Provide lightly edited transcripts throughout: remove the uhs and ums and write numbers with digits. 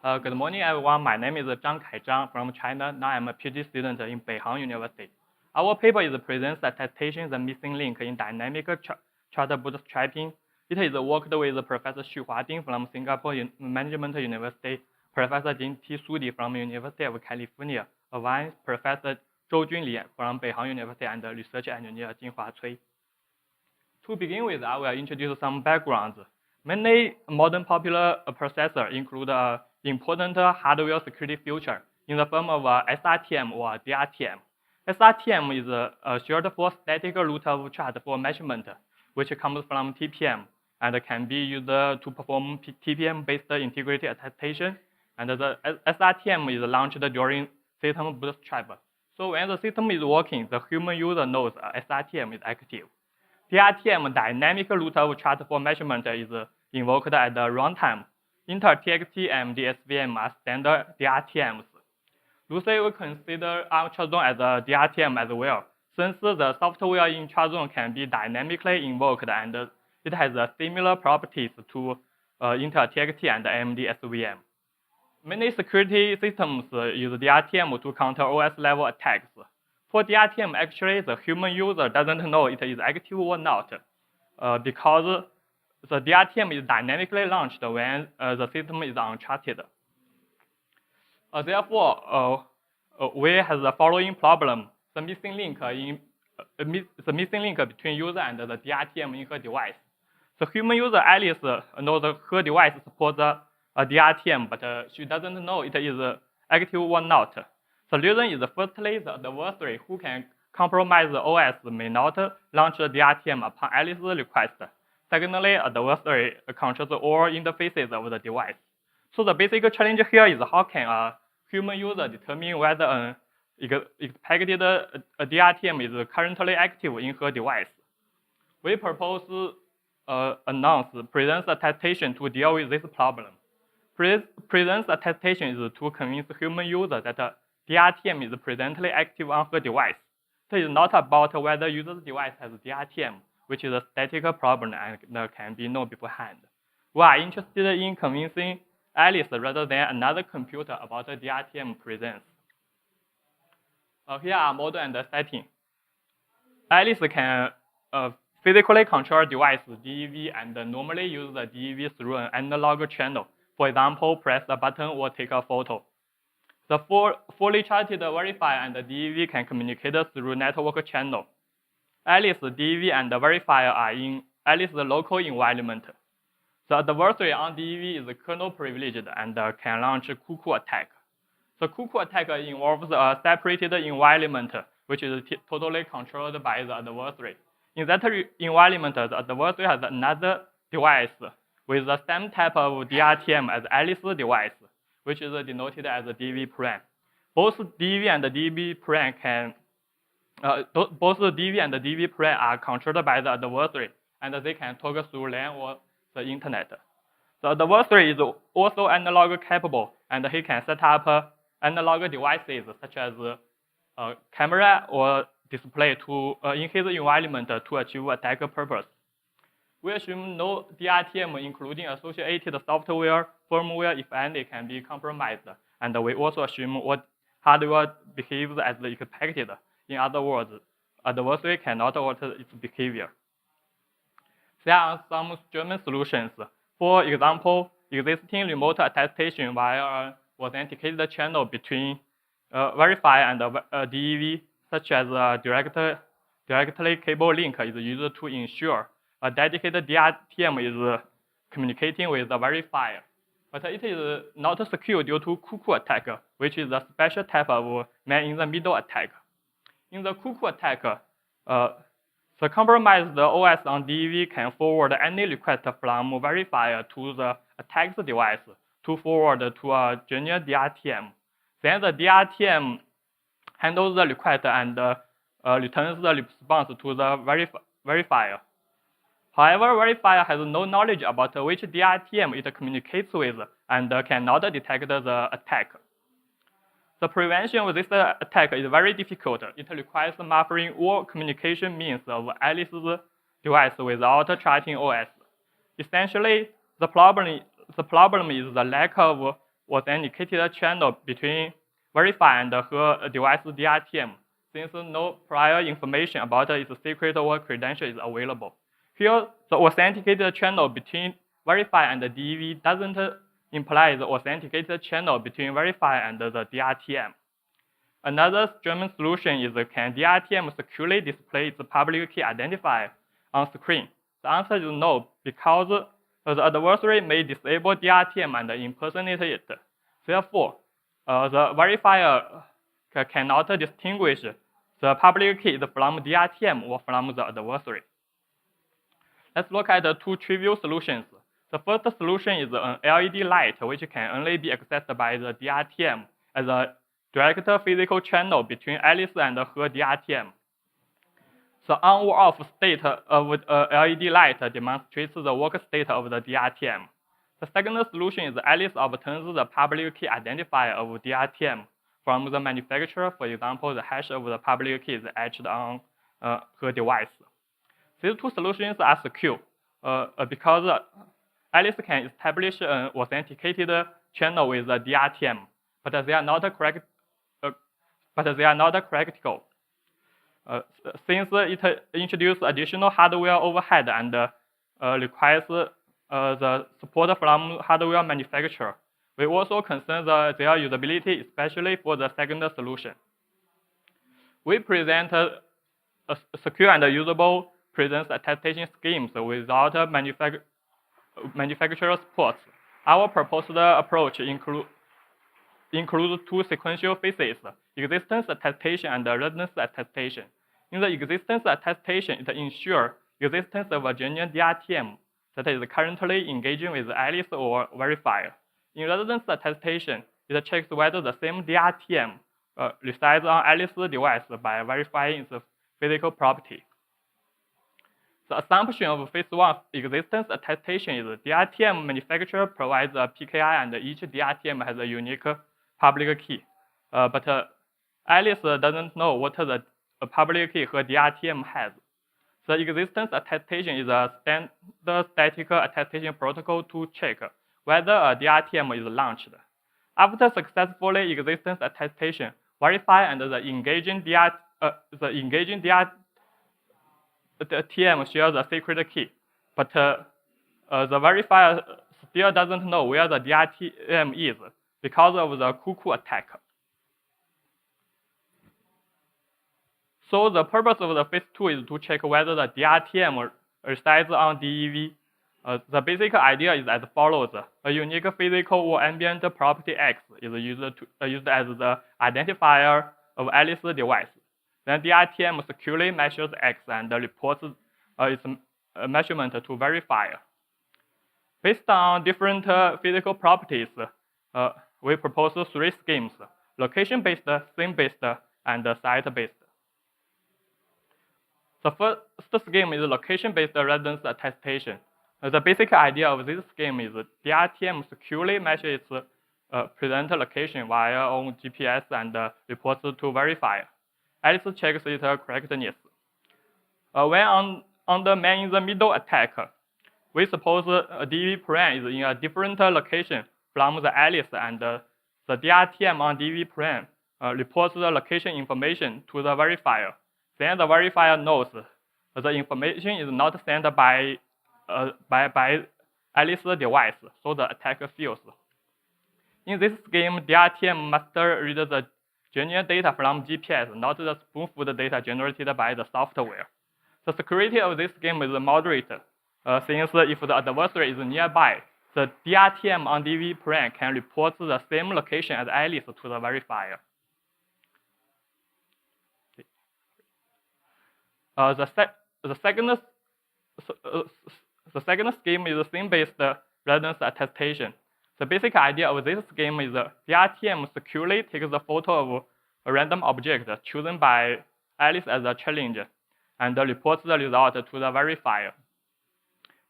Good morning, everyone. My name is Zhangkai Zhang from China. Now I'm a PhD student in Beihang University. Our paper is Presence Attestation, the missing link in dynamic chart bootstrapping. It is worked with Professor Xu Huading from Singapore Management University, Professor Jing T. Sudi from University of California, Vice Professor Zhou Junli from Beihang University, and research engineer Jinhua Cui. To begin with, I will introduce some backgrounds. Many modern popular processors include important hardware security feature in the form of SRTM or DRTM. SRTM is short for static root of chart for measurement, which comes from TPM and can be used to perform TPM-based integrity attestation. And the SRTM is launched during system bootstrap. So when the system is working, the human user knows SRTM is active. DRTM, dynamic root of chart for measurement, is invoked at the runtime. Inter-TXT and DSVM are standard DRTMs. Loosely, we consider ultrazone as a DRTM as well, since the software in ultrazone can be dynamically invoked and it has similar properties to Inter-TXT and AMD-SVM. Many security systems use DRTM to counter OS-level attacks. For DRTM, actually, the human user doesn't know it is active or not, because the DRTM is dynamically launched when the system is uncharted. Therefore, we have the following problem: the missing link between user and the DRTM in her device. The human user Alice knows her device supports a DRTM, but she doesn't know it is active or not. The reason is, firstly, the adversary who can compromise the OS may not launch the DRTM upon Alice's request. Secondly, adversary controls all interfaces of the device. So the basic challenge here is how can a human user determine whether an expected DRTM is currently active in her device. We propose announce presence attestation to deal with this problem. Presence attestation is to convince human user that DRTM is presently active on her device. It is not about whether user's device has DRTM, which is a static problem and can be known beforehand. We are interested in convincing Alice rather than another computer about the DRTM presence. Here are model and setting. Alice can physically control device DEV and normally use the DEV through an analog channel. For example, press a button or take a photo. The fully charted verifier and the DEV can communicate through network channel. Alice, DEV, and verifier are in Alice's local environment. The adversary on DEV is kernel privileged and can launch Cuckoo Attack. The Cuckoo Attack involves a separated environment, which is totally controlled by the adversary. In that environment, the adversary has another device with the same type of DRTM as Alice's device, which is denoted as a DV paren. Both DV and the DV paren are controlled by the adversary, and they can talk through LAN or the internet. The adversary is also analog capable, and he can set up analog devices such as a camera or display in his environment to achieve attack purpose. We assume no DRTM, including associated software, firmware, if any, can be compromised, and we also assume what hardware behaves as expected. In other words, adversary cannot alter its behavior. There are some Strawman solutions. For example, existing remote attestation via an authenticated channel between verifier and DEV, such as a directly cable link, is used to ensure a dedicated DRTM is communicating with the verifier. But it is not secure due to Cuckoo Attack, which is a special type of man-in-the-middle attack. In the Cuckoo Attack, the compromised OS on DEV can forward any request from verifier to the attacked device to forward to a junior DRTM. Then the DRTM handles the request and returns the response to the verifier. However, verifier has no knowledge about which DRTM it communicates with and cannot detect the attack. The prevention of this attack is very difficult. It requires muffling all communication means of Alice's device without charting OS. Essentially, the problem is the lack of authenticated channel between verifier and her device DRTM, since no prior information about its secret or credential is available. Here, the authenticated channel between verifier and the DEV doesn't imply the authenticated channel between verifier and the DRTM. Another Strawman solution is, can DRTM securely display its public key identifier on screen? The answer is no, because the adversary may disable DRTM and impersonate it. Therefore, the verifier cannot distinguish the public key from DRTM or from the adversary. Let's look at the two trivial solutions. The first solution is an LED light, which can only be accessed by the DRTM as a direct physical channel between Alice and her DRTM. The on or off state of a LED light demonstrates the work state of the DRTM. The second solution is Alice obtains the public key identifier of DRTM from the manufacturer. For example, the hash of the public key is etched on her device. These two solutions are secure because Alice can establish an authenticated channel with the DRTM, but they are not practical. Since it introduces additional hardware overhead and requires the support from hardware manufacturer, we also concern their usability, especially for the second solution. We present a secure and usable presence attestation schemes without manufacturer support. Our proposed approach includes two sequential phases: existence attestation and residence attestation. In the existence attestation, it ensures existence of a genuine DRTM that is currently engaging with Alice or verifier. In residence attestation, it checks whether the same DRTM resides on Alice's device by verifying its physical property. The assumption of phase 1 existence attestation is DRTM manufacturer provides a PKI and each DRTM has a unique public key. But Alice doesn't know what the public key her DRTM has. The existence attestation is a standard static attestation protocol to check whether a DRTM is launched. After successfully existence attestation, verifier and the engaging DRTM share the secret key, but the verifier still doesn't know where the DRTM is because of the Cuckoo attack. So the purpose of the phase 2 is to check whether the DRTM resides on DEV. The basic idea is as follows: a unique physical or ambient property X is used as the identifier of Alice's device. Then DRTM securely measures X and reports its measurement to verifier. Based on different physical properties, we propose 3 schemes: location-based, scene-based, and site-based. The first scheme is location-based residence attestation. The basic idea of this scheme is DRTM securely measures its present location via on GPS and reports to verifier. Alice checks its correctness. When on the man-in-the-middle attack, we suppose a DV plane is in a different location from the Alice, and the DRTM on DV plane reports the location information to the verifier. Then the verifier knows the information is not sent by Alice's device, so the attack fails. In this scheme, DRTM must read the genuine data from GPS, not the spoofed data generated by the software. The security of this scheme is moderate, since if the adversary is nearby, the DRTM on DV plane can report the same location as Alice to the verifier. The second scheme is scene-based residence attestation. The basic idea of this scheme is DRTM securely takes a photo of a random object chosen by Alice as a challenge and reports the result to the verifier.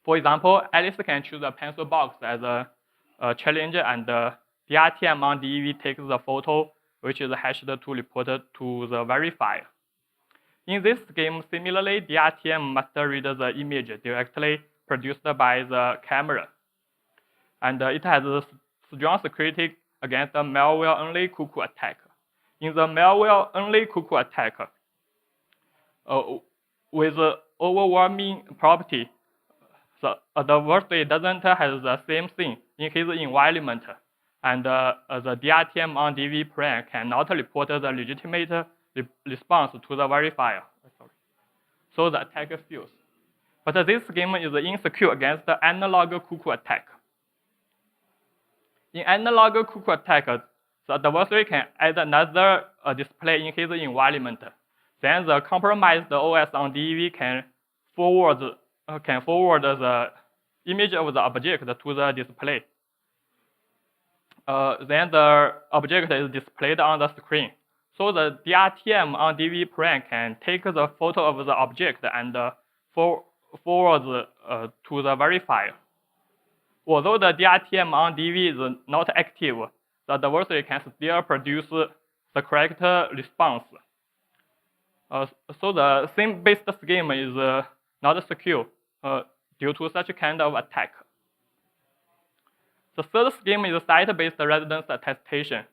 For example, Alice can choose a pencil box as a challenge, and DRTM on DEV takes the photo, which is hashed to report to the verifier. In this scheme, similarly, DRTM must read the image directly produced by the camera. And it has strong security against the malware-only cuckoo attack. In the malware-only cuckoo attack, with overwhelming property, the adversary doesn't have the same thing in his environment, and the DRTM on DV plane cannot report the legitimate response to the verifier. So the attack fails. But this scheme is insecure against the analog cuckoo attack. In analog cuckoo attack, the adversary can add another display in his environment. Then the compromised OS on DEV can forward the image of the object to the display. Then the object is displayed on the screen. So the DRTM on DV plane can take the photo of the object and forward to the verifier. Although the DRTM on DV is not active, the adversary can still produce the correct response. So the theme-based scheme is not secure due to such kind of attack. The third scheme is site-based residence attestation,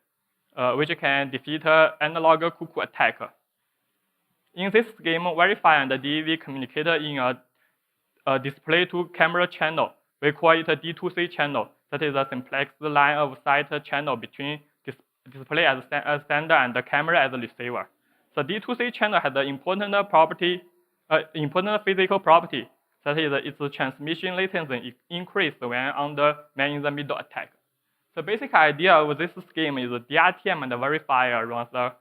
which can defeat analog cuckoo attack. In this scheme, verifier and DEV communicate in a display-to-camera channel. We call it a D2C channel. That is a simplex line of sight channel between display as sender and the camera as a receiver. The D2C channel has an important physical property. That is, its transmission latency increases when under man-in-the-middle attack. The basic idea of this scheme is DRTM and the verifier runs a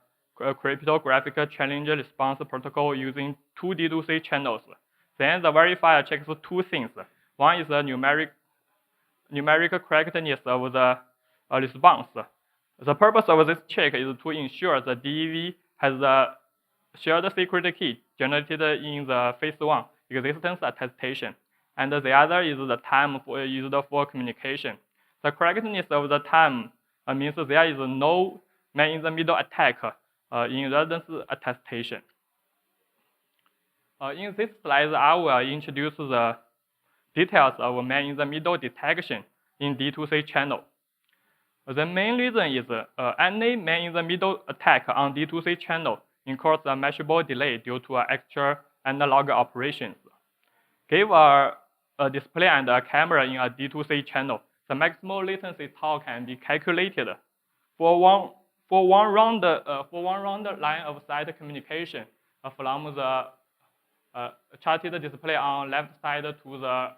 cryptographic challenge response protocol using two D2C channels. Then the verifier checks two things. One is the numeric correctness of the response. The purpose of this check is to ensure the DEV has a shared secret key generated in the phase 1 existence attestation, and the other is the time used for communication. The correctness of the time means there is no man-in-the-middle attack in residence attestation. In this slide, I will introduce the details of man-in-the-middle detection in D2C channel. The main reason is any man-in-the-middle attack on D2C channel incurs a measurable delay due to extra analog operations. Give a display and a camera in a D2C channel, the maximal latency tau can be calculated. For one round line of sight communication from the charted display on left side to the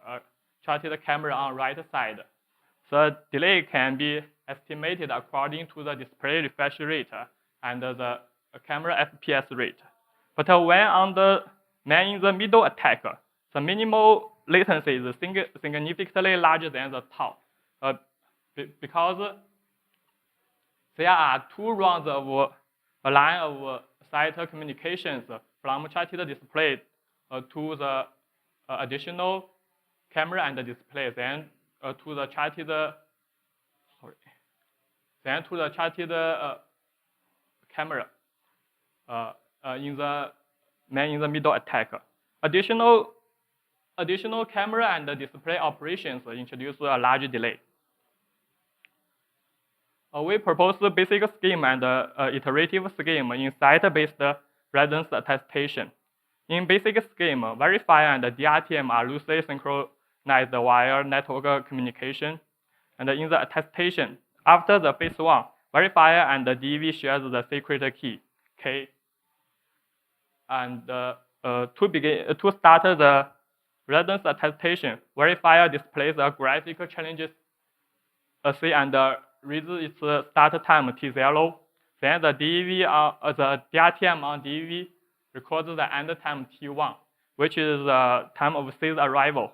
charted camera on right side. The delay can be estimated according to the display refresh rate and the camera FPS rate. But when on the man-in-the-middle attack, the minimal latency is significantly larger than the tau, because there are two rounds of a line of sight communications from charted display to the additional camera and the display, then to the charted camera in the man-in-the-middle attack. Additional camera and display operations introduce a large delay. We propose the basic scheme and iterative scheme in site-based residence attestation. In basic scheme, verifier and DRTM are loosely synchronized via network communication. And in the attestation, after the phase 1, verifier and the DEV shares the secret key, K. And to start the residence attestation, verifier displays a graphical challenge C and reads its start time T0. Then the DRTM on DEV records the end time T1, which is the time of C's arrival,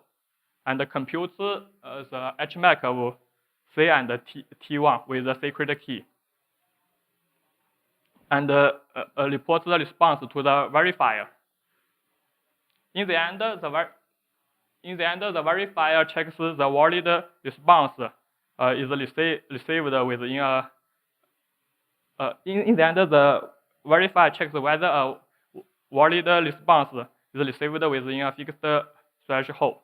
and computes the HMAC of C and T1 with the secret key, and reports the response to the verifier. In the end, the verifier checks the valid response is received within a. In the end, the verifier checks whether a valid response is received within a fixed threshold.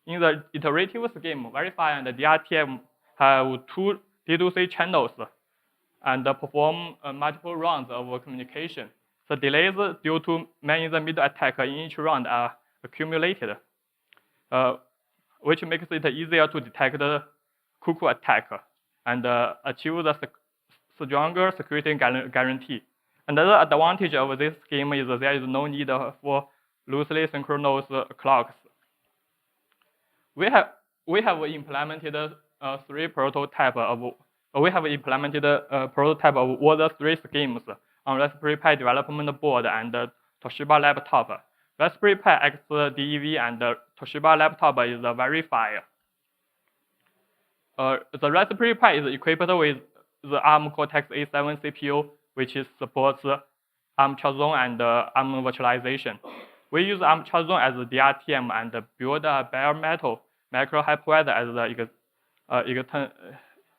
In the iterative scheme, verifier and DRTM have two D2C channels and perform multiple rounds of communication. The delays due to man-in-the-middle attack in each round are accumulated, which makes it easier to detect the cuckoo attack and achieve the stronger security guarantee. Another advantage of this scheme is there is no need for loosely synchronous clocks. We have implemented prototype of all the three schemes on Raspberry Pi development board and Toshiba laptop. Raspberry Pi acts DEV and Toshiba laptop is the verifier. The Raspberry Pi is equipped with the ARM Cortex-A7 CPU, which supports ARM Zhang and ARM virtualization. We use ARM Zhang as the DRTM and build a bare metal micro hypervisor as the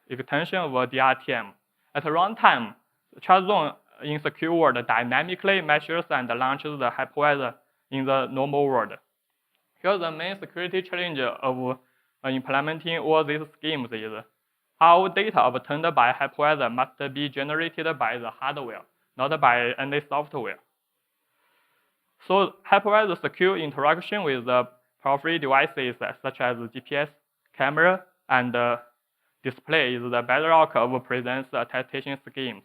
extension of DRTM. At runtime, Zhang in secure world dynamically measures and launches the hypervisor in the normal world. Here, the main security challenge of implementing all these schemes is all data obtained by hypervisor must be generated by the hardware, not by any software. So hypervisor secure interaction with the peripheral devices such as GPS, camera, and display is the bedrock of presence attestation schemes.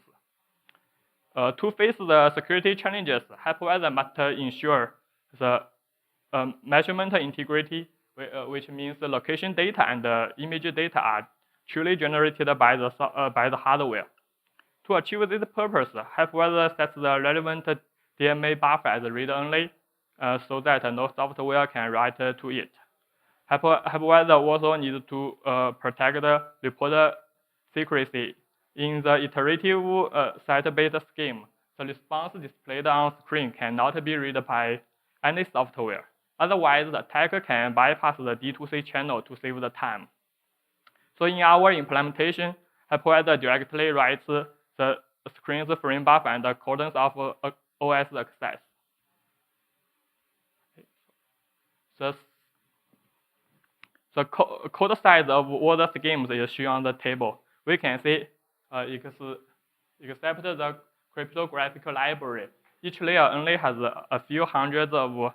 To face the security challenges, hypervisor must ensure the measurement integrity, which means the location data and image data are truly generated by the hardware. To achieve this purpose, hypervisor sets the relevant DMA buffer as read-only, so that no software can write to it. Hypervisor also needs to protect the report secrecy. In the iterative set-based scheme, the response displayed on screen cannot be read by any software. Otherwise, the attacker can bypass the D2C channel to save the time. So in our implementation, hypervisor directly writes the screen's frame buffer and the coordinates of OS access. The code size of all the schemes is shown on the table. We can see except the cryptographic library, each layer only has a few hundreds of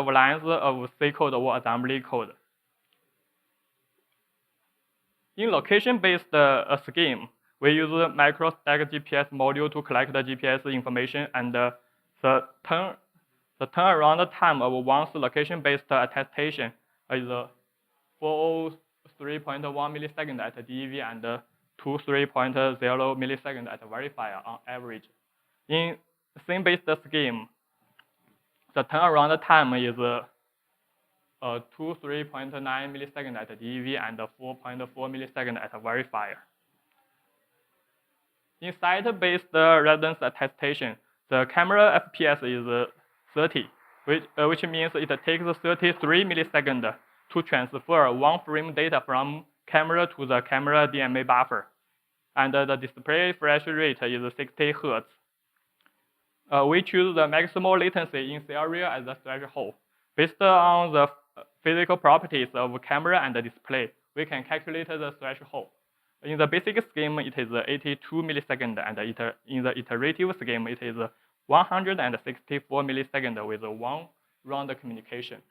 lines of C code or assembly code. In location-based scheme, we use microstack GPS module to collect the GPS information, and the turnaround time of one's location-based attestation is 403.1 milliseconds at DEV and 23.0 milliseconds at Verifier on average. In scene-based scheme, the turnaround time is 23.9 milliseconds at DEV and 4.4 milliseconds at Verifier. In site-based residence attestation, the camera FPS is 30, which means it takes 33 milliseconds to transfer one frame data from camera to the camera DMA buffer, and the display refresh rate is 60 Hz. We choose the maximal latency in area as the threshold. Based on the physical properties of camera and the display, we can calculate the threshold. In the basic scheme, it is 82 milliseconds, and in the iterative scheme, it is 164 milliseconds with one round communication.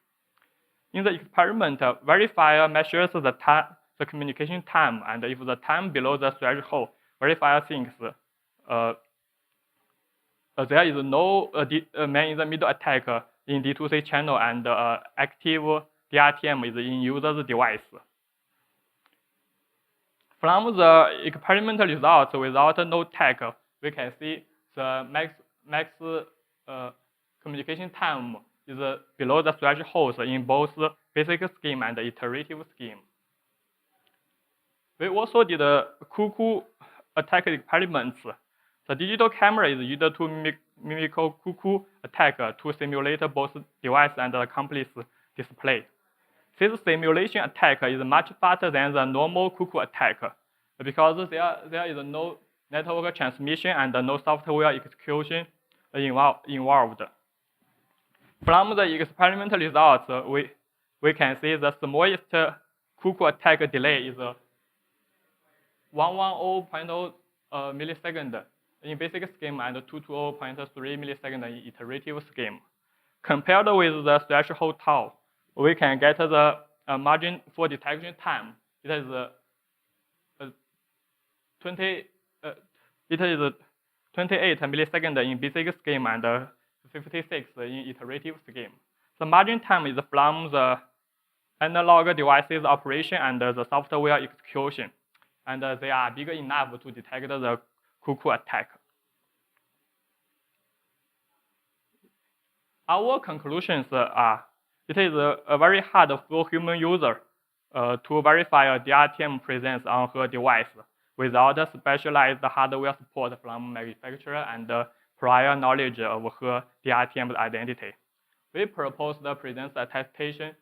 In the experiment, Verifier measures the communication time, and if the time below the threshold, Verifier thinks there is no man-in-the-middle attack in D2C channel, and active DRTM is in user's device. From the experimental results without no tag, we can see the max communication time is below the thresholds in both basic scheme and iterative scheme. We also did Cuckoo Attack Experiments. The digital camera is used to mimic Cuckoo Attack to simulate both device and accomplice display. This simulation attack is much faster than the normal Cuckoo Attack because there is no network transmission and no software execution involved. From the experimental results, we can see the smallest Cuckoo Attack delay is 110.0 millisecond in basic scheme and 220.3 millisecond in iterative scheme. Compared with the threshold tau, we can get the margin for detection time. It is 28 millisecond in basic scheme and 56 in iterative scheme. The margin time is from the analog devices operation and the software execution, and they are big enough to detect the cuckoo attack. Our conclusions are, it is very hard for human user to verify a DRTM presence on her device without specialized hardware support from manufacturer and prior knowledge of her DRTM identity. We propose the presence attestation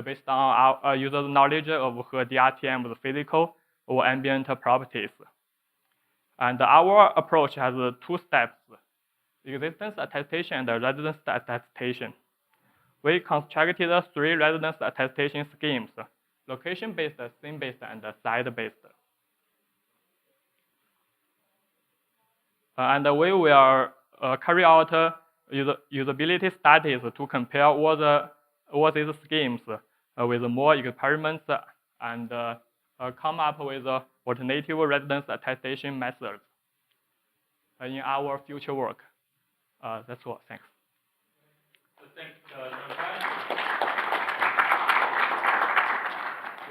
based on our user's knowledge of her DRTM's physical or ambient properties. And our approach has 2 steps: existence attestation and residence attestation. We constructed 3 residence attestation schemes: location-based, scene-based, and site-based. And we will carry out usability studies to compare all these schemes with more experiments and come up with alternative residence attestation methods in our future work. That's all. Thanks. Thanks, Zhangkai.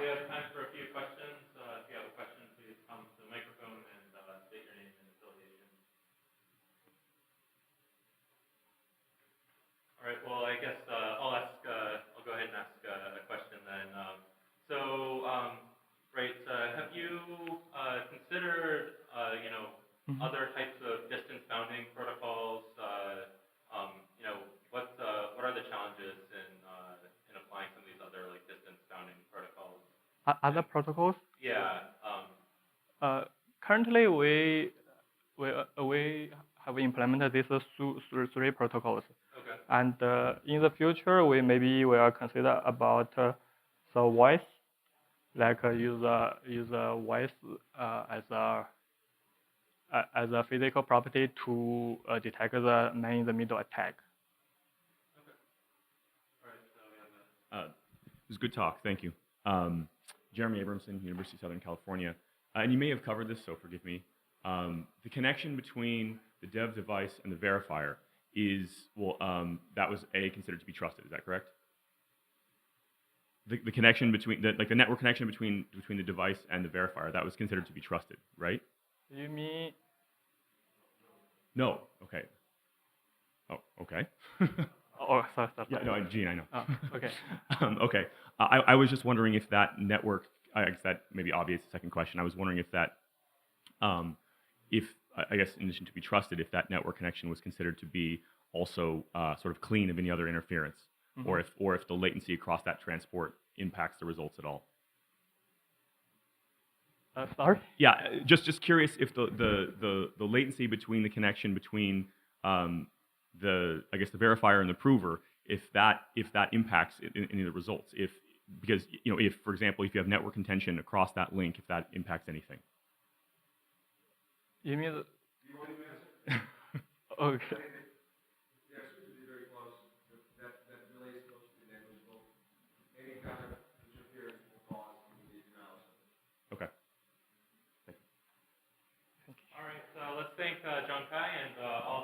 We have time for a few questions. If you have a question, please come to the microphone and state your name and affiliation. All right. Well, I guess I'll go ahead and ask a question then. Have you considered, other types of distance bounding protocols? What are the challenges in applying some of these other distance bounding protocols? Other protocols? Yeah. Currently, we have implemented these 3 protocols. Okay. And in the future, we maybe will consider about the voice, use voice as a physical property to detect the man-in-the-middle attack. Okay. All right. So we have It was a good talk. Thank you. Jeremy Abramson, University of Southern California. And you may have covered this, so forgive me. The connection between the Dev device and the verifier is, that was considered to be trusted. Is that correct? The connection between, the network connection between the device and the verifier, that was considered to be trusted, right? You mean? No. Okay. Oh, okay. Oh, sorry. Yeah, no, Gene, I know. Oh, okay. Okay. I was just wondering if that network, I guess that may be obvious, second question. I was wondering if that, I guess in addition to be trusted, if that network connection was considered to be also sort of clean of any other interference, mm-hmm. or if the latency across that transport impacts the results at all. Sorry? Yeah, just curious if the latency between the connection between the verifier and the prover, if that impacts any of the results, because if, for example, if you have network contention across that link, if that impacts anything. You mean? You want to answer? Okay. The answer would be very close. That really is close to the negligible. Any kind of interference will cause immediate analysis. Okay. All right. So let's thank Zhangkai and all